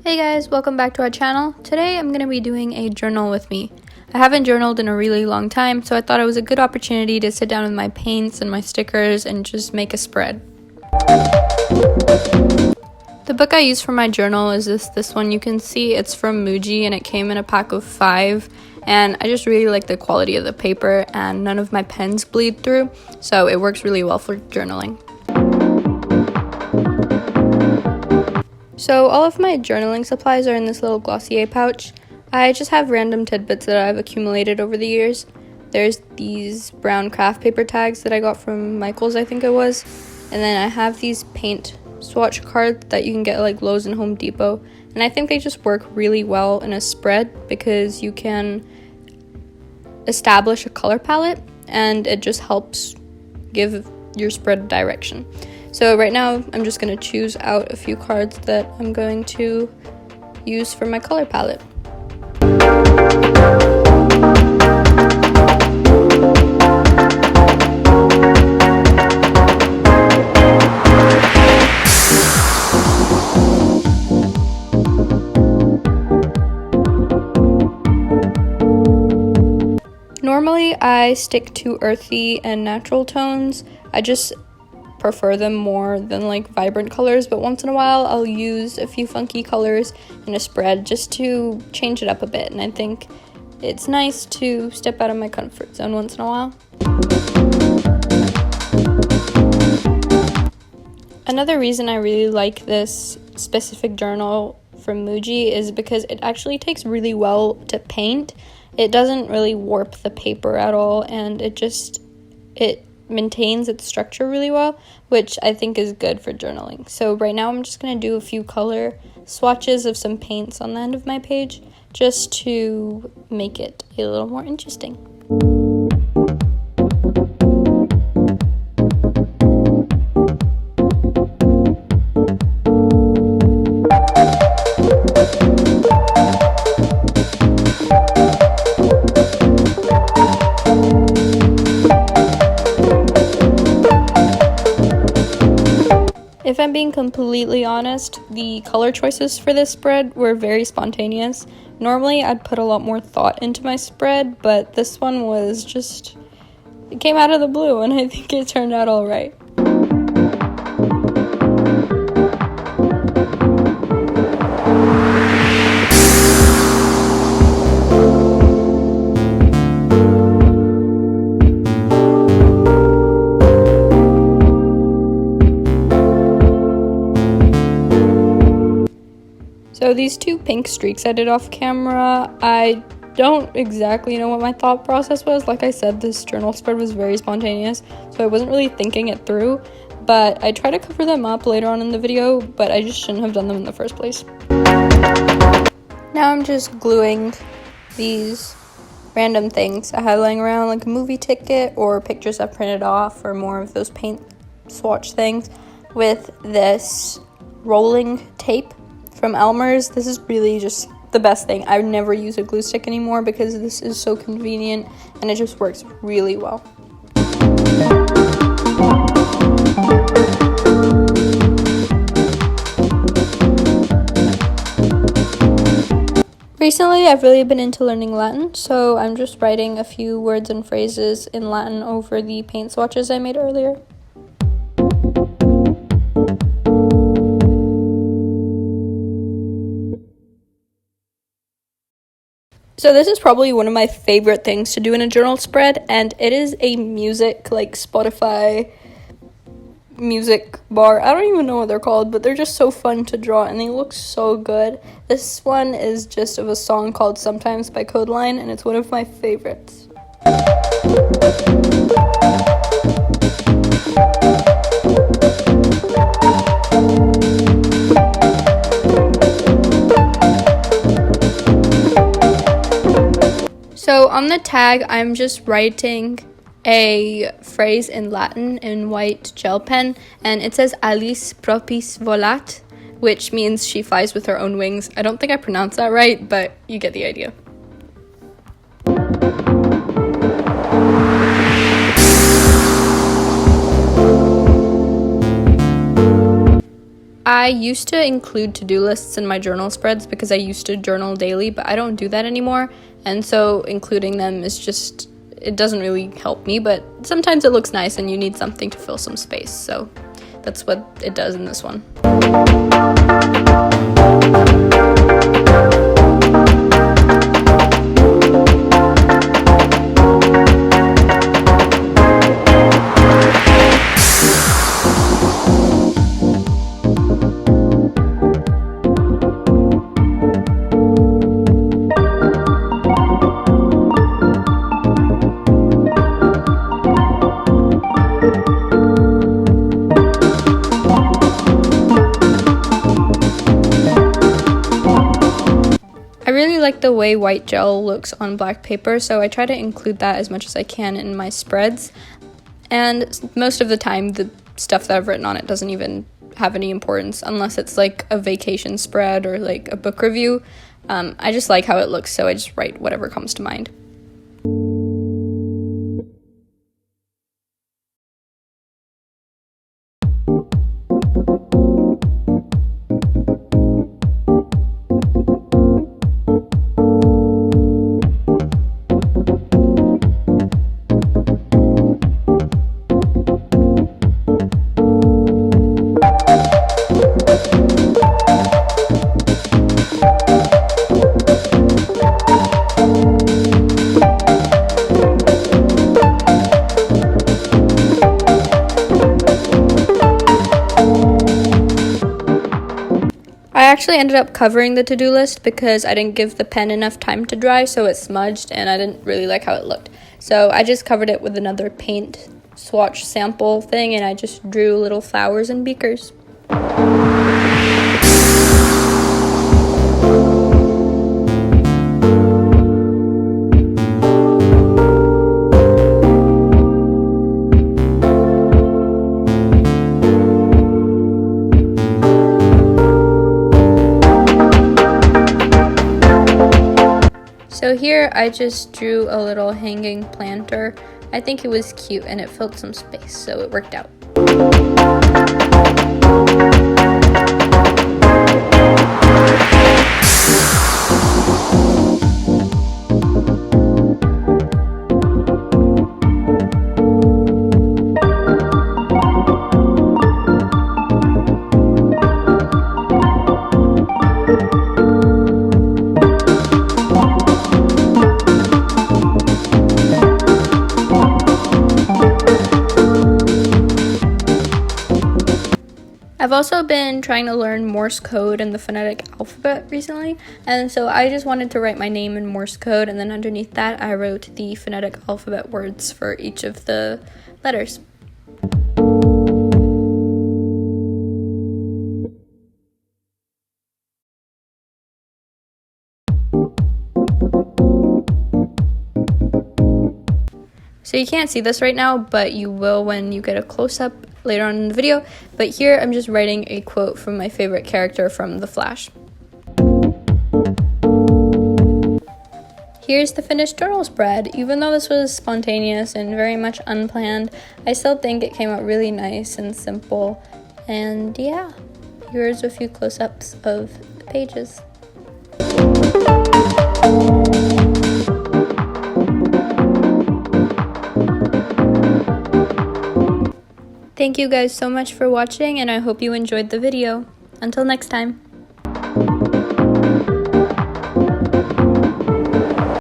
Hey guys, welcome back to our channel. Today I'm going to be doing a journal with me. I haven't journaled in a really long time, so I thought it was a good opportunity to sit down with my paints and my stickers and just make a spread. The book I use for my journal is this one. You can see it's from Muji and it came in a pack of 5, and I just really like the quality of the paper and none of my pens bleed through, so it works really well for journaling. So all of my journaling supplies are in this little Glossier pouch. I just have random tidbits that I've accumulated over the years. There's these brown craft paper tags that I got from Michael's, I think it was. And then I have these paint swatch cards that you can get at like Lowe's and Home Depot. And I think they just work really well in a spread because you can establish a color palette and it just helps give your spread direction. So right now, I'm just going to choose out a few cards that I'm going to use for my color palette. Normally, I stick to earthy and natural tones. I just prefer them more than like vibrant colors, but once in a while I'll use a few funky colors in a spread just to change it up a bit, and I think it's nice to step out of my comfort zone once in a while. Another reason I really like this specific journal from Muji is because it actually takes really well to paint. It doesn't really warp the paper at all, and it maintains its structure really well, which I think is good for journaling. So right now I'm just going to do a few color swatches of some paints on the end of my page just to make it a little more interesting. If I'm being completely honest, the color choices for this spread were very spontaneous. Normally, I'd put a lot more thought into my spread, but this one was just, it came out of the blue, and I think it turned out all right. So these two pink streaks I did off camera, I don't exactly know what my thought process was. Like I said, this journal spread was very spontaneous, so I wasn't really thinking it through, but I try to cover them up later on in the video, but I just shouldn't have done them in the first place. Now I'm just gluing these random things I have laying around, like a movie ticket or pictures I printed off or more of those paint swatch things, with this rolling tape from Elmer's. This is really just the best thing. I would never use a glue stick anymore because this is so convenient and it just works really well. Recently, I've really been into learning Latin, so I'm just writing a few words and phrases in Latin over the paint swatches I made earlier. So this is probably one of my favorite things to do in a journal spread, and it is a music, like Spotify music bar. I don't even know what they're called, but they're just so fun to draw and they look so good. This one is just of a song called Sometimes by Codeline, and it's one of my favorites. So on the tag, I'm just writing a phrase in Latin in white gel pen, and it says Alice propis volat, which means she flies with her own wings. I don't think I pronounced that right, but you get the idea. I used to include to-do lists in my journal spreads because I used to journal daily, but I don't do that anymore. And so including them is just, it doesn't really help me, but sometimes it looks nice and you need something to fill some space. So that's what it does in this one. I really like the way white gel looks on black paper, so I try to include that as much as I can in my spreads. And most of the time, the stuff that I've written on it doesn't even have any importance unless it's like a vacation spread or like a book review. I just like how it looks, so I just write whatever comes to mind. I actually ended up covering the to-do list because I didn't give the pen enough time to dry, so it smudged and I didn't really like how it looked. So I just covered it with another paint swatch sample thing and I just drew little flowers and beakers. So here I just drew a little hanging planter. I think it was cute and it filled some space, so it worked out. I've also been trying to learn Morse code and the phonetic alphabet recently, and so I just wanted to write my name in Morse code, and then underneath that I wrote the phonetic alphabet words for each of the letters. So you can't see this right now, but you will when you get a close-up later on in the video. But here I'm just writing a quote from my favorite character from The Flash. Here's the finished journal spread. Even though this was spontaneous and very much unplanned, I still think it came out really nice and simple. And yeah, here's a few close-ups of the pages. Thank you guys so much for watching, and I hope you enjoyed the video. Until next time.